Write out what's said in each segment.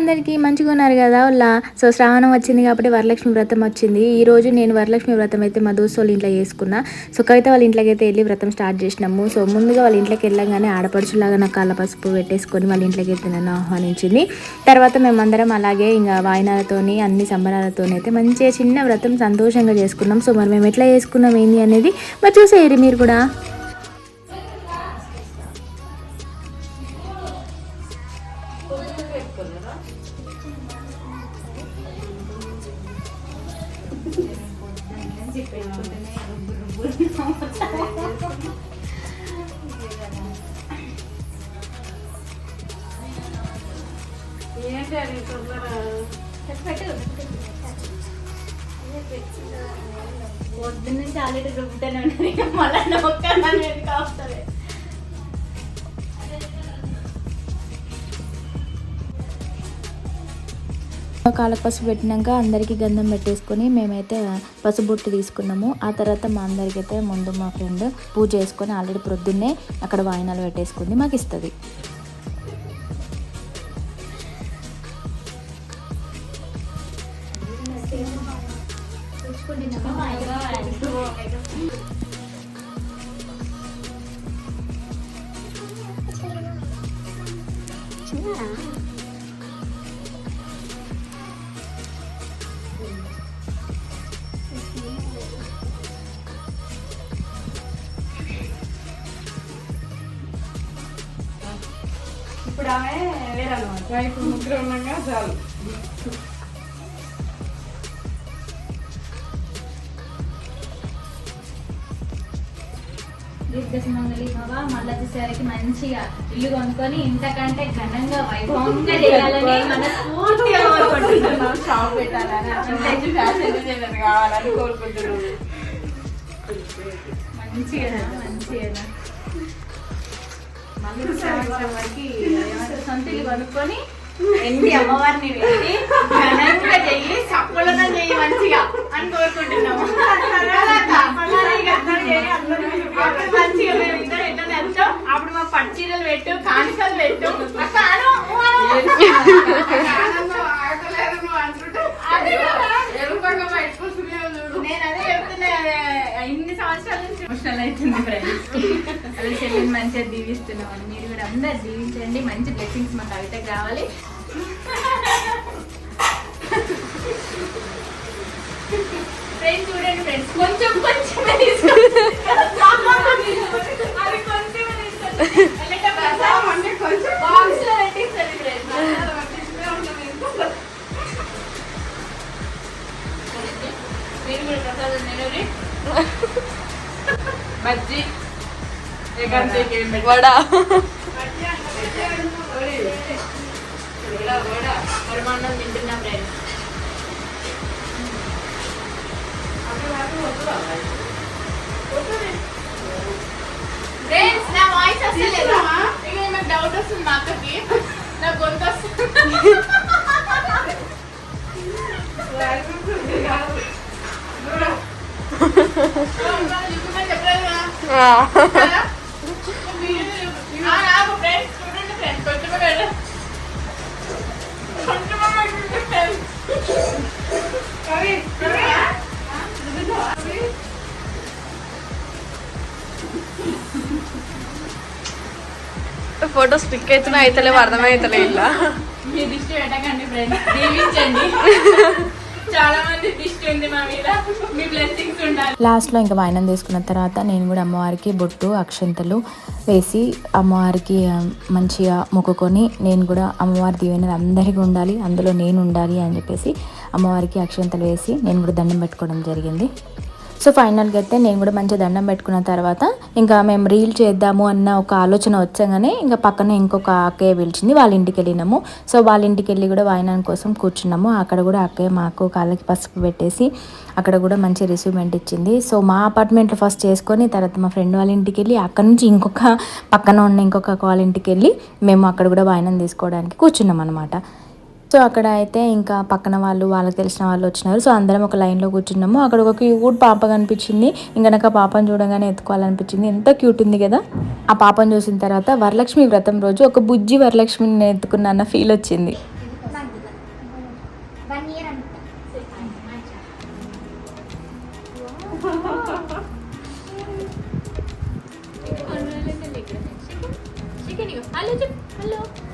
అందరికీ మంచిగా ఉన్నారు కదా వాళ్ళ. సో శ్రావణం వచ్చింది కాబట్టి వరలక్ష్మి వ్రతం వచ్చింది. ఈ రోజు నేను వరలక్ష్మి వ్రతం అయితే మా దోస్తు వాళ్ళ ఇంట్లో చేసుకున్నా. సో కవిత వాళ్ళ ఇంట్లోకి అయితే వెళ్ళి వ్రతం స్టార్ట్ చేసినాము. సో ముందుగా వాళ్ళ ఇంట్లోకి వెళ్ళగానే ఆడపడుచులాగా నాకు కాళ్ళ పసుపు పెట్టేసుకొని వాళ్ళ ఇంట్లోకి అయితే నన్ను ఆహ్వానించింది. తర్వాత మేమందరం అలాగే ఇంకా వాయినాలతోని అన్ని సంబరాలతోని అయితే మంచిగా చిన్న వ్రతం సంతోషంగా చేసుకున్నాం. సో మరి మేము ఎట్లా చేసుకున్నాం ఏంది అనేది మరి చూసేయండి మీరు కూడా. పొద్దున్న నుంచి ఆల్రెడీ రుబ్బుతూనే ఉన్నది, మళ్ళీ నొక్కనే కాస్తుంది. కాళ్ళకు పసుపు పెట్టినాక అందరికీ గంధం పెట్టేసుకొని మేమైతే పసుబొట్టు తీసుకున్నాము. ఆ తర్వాత మా అందరికీ అయితే ముందు మా ఫ్రెండ్ పూజ చేసుకొని ఆల్రెడీ ప్రొద్దున్నే అక్కడ వాయినాలు పెట్టేసుకుంది, మాకు ఇస్తుంది. ఇప్పుడు ఆమె వేరన్నమాట, ఇప్పుడు ముగ్గురు ఉన్నాగా చాలు. దీర్ఘసుమంగళి బాబా మళ్ళీ వచ్చేసరికి మంచిగా ఇల్లు కొనుక్కొని ఇంతకంటే ఘనంగా వైభవంగా చేయాలని మనస్ఫూర్తిగా కోరుకుంటున్నాం. షాప్ పెట్టాలని ఫ్యాషన్ కావాలని కోరుకుంటున్నాం. మంచిగా మంచిగా మళ్ళీ సంవత్సరం వరకు సొంత ఇల్లు కొనుక్కొని ఎన్ని అమ్మవారిని వెళ్ళి ఘనంగా చెయ్యి సప్పులతో చెయ్యి మంచిగా అని కోరుకుంటున్నాము. మంచిగా మేము ఇద్దరు ఎట్లా వెళ్తాం, అప్పుడు మా పట్టుచీరలు పెట్టు, కానికలు పెట్టు, నేను అదే చెప్తున్నా. ఇన్ని సంవత్సరాల నుంచి ఎమోషనల్ అవుతుంది ఫ్రెండ్స్. అదే చెల్లిని మంచిగా దీవిస్తున్నాం. మీరు కూడా అందరు దీవించండి, మంచి బ్లెస్సింగ్స్ మా కవితకు రావాలి. ఫ్రెండ్స్ చూడండి ఫ్రెండ్స్, కొంచెం కొంచెం అది కొంచెం బాక్స్ లో పెట్టిస్తుంది ఫ్రెండ్స్. మీరు కూడా ప్రసాదం తినరి. బజ్జీ వడా పరమాన్నం తింటున్నా ఫ్రెండ్స్. ఫ్రెండ్స్ నా వాయిస్ వస్తలేదు, ఇక నాకు డౌట్ వస్తుంది మా అక్కకి, నా గొంతు వస్తుంది. ఫోటోస్ క్లిక్ అవుతున్నా అయితలేవు, అర్థమైతలే. ఇలా మీ దిష్టి పెట్టకండి ఫ్రెండ్స్, దీవించండి. చాలా మంది దిష్టి ఉంది మా మీద, మీ బ్లెస్సింగ్స్ ఉండాలి. లాస్ట్లో ఇంకా వాయినం తీసుకున్న తర్వాత నేను కూడా అమ్మవారికి బొట్టు అక్షంతలు వేసి అమ్మవారికి మంచిగా మొక్కుకొని నేను కూడా అమ్మవారి దీవెనలు అందరికీ ఉండాలి, అందులో నేను ఉండాలి అని చెప్పేసి అమ్మవారికి అక్షంతలు వేసి నేను కూడా దండం పెట్టుకోవడం జరిగింది. సో ఫైనల్గా అయితే నేను కూడా మంచిగా దండం పెట్టుకున్న తర్వాత ఇంకా మేము రీల్ చేద్దాము అన్న ఒక ఆలోచన వచ్చాగానే ఇంకా పక్కన ఇంకొక అక్కయ్య పిలిచింది, వాళ్ళ ఇంటికి వెళ్ళినాము. సో వాళ్ళ ఇంటికి వెళ్ళి కూడా వాయినాం కోసం కూర్చున్నాము. అక్కడ కూడా అక్కయ్య మాకు కాళ్ళకి పసుపు పెట్టేసి అక్కడ కూడా మంచి రిసీవ్మెంట్ ఇచ్చింది. సో మా అపార్ట్మెంట్లో ఫస్ట్ చేసుకొని తర్వాత మా ఫ్రెండ్ వాళ్ళ ఇంటికి వెళ్ళి అక్కడ నుంచి ఇంకొక పక్కన ఉన్న ఇంకొక వాళ్ళ ఇంటికి వెళ్ళి మేము అక్కడ కూడా వాయినం తీసుకోవడానికి కూర్చున్నాం అనమాట. సో అక్కడ అయితే ఇంకా పక్కన వాళ్ళకి తెలిసిన వాళ్ళు వచ్చినారు. సో అందరం ఒక లైన్లో కూర్చున్నాము. అక్కడ ఒక క్యూట్ పాప కనిపించింది. ఇంకా నాకు ఆ పాపను చూడగానే ఎత్తుకోవాలనిపించింది, ఎంత క్యూట్ ఉంది కదా. ఆ పాపను చూసిన తర్వాత వరలక్ష్మి వ్రతం రోజు ఒక బుజ్జి వరలక్ష్మిని ఎత్తుకున్నా అన్న ఫీల్ వచ్చింది.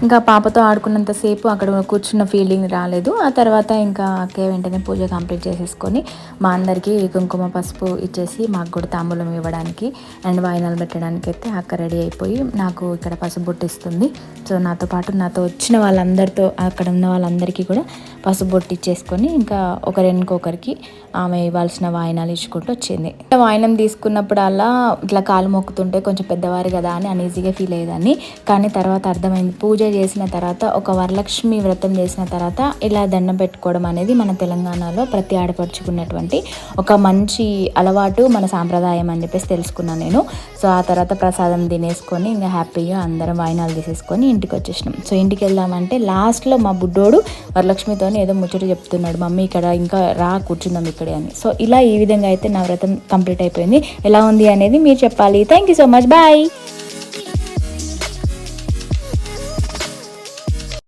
ఇంకా పాపతో ఆడుకున్నంతసేపు అక్కడ కూర్చున్న ఫీలింగ్ రాలేదు. ఆ తర్వాత ఇంకా అక్కయ్య వెంటనే పూజ కంప్లీట్ చేసేసుకొని మా అందరికీ కుంకుమ పసుపు ఇచ్చేసి మాకు కూడా తాంబూలం ఇవ్వడానికి అండ్ వాయినాలు పెట్టడానికి అయితే అక్క రెడీ అయిపోయి నాకు ఇక్కడ పసుపు బొట్టు ఇస్తుంది. సో నాతో పాటు నాతో వచ్చిన వాళ్ళందరితో అక్కడ ఉన్న వాళ్ళందరికీ కూడా పసుపు బొట్టు ఇచ్చేసుకొని ఇంకా ఒకరికొకరికి ఆమె ఇవ్వాల్సిన వాయినాలు ఇచ్చుకుంటూ వచ్చింది. వాయినం తీసుకున్నప్పుడు అలా ఇట్లా కాలు మొక్కుతుంటే కొంచెం పెద్దవారు కదా అని అన్ఈజీగా ఫీల్ అయ్యేదాన్ని. కానీ తర్వాత అర్థమైంది, పూజ చేసిన తర్వాత ఒక వరలక్ష్మి వ్రతం చేసిన తర్వాత ఇలా దండం పెట్టుకోవడం అనేది మన తెలంగాణలో ప్రతి ఆడపడుచుకున్నటువంటి ఒక మంచి అలవాటు, మన సాంప్రదాయం అని చెప్పేసి తెలుసుకున్నాను నేను. సో ఆ తర్వాత ప్రసాదం తినేసుకొని ఇంకా హ్యాపీగా అందరం వాయినాలు తీసేసుకొని ఇంటికి వచ్చేసినాం. సో ఇంటికి వెళ్దామంటే లాస్ట్లో మా బుడ్డోడు వరలక్ష్మితో ఏదో ముచ్చట చెప్తున్నాడు, మమ్మీ ఇక్కడ ఇంకా రా కూర్చుందాం ఇక్కడే అని. సో ఇలా ఈ విధంగా అయితే నా వ్రతం కంప్లీట్ అయిపోయింది. ఎలా ఉంది అనేది మీరు చెప్పాలి. Thank you so much, bye.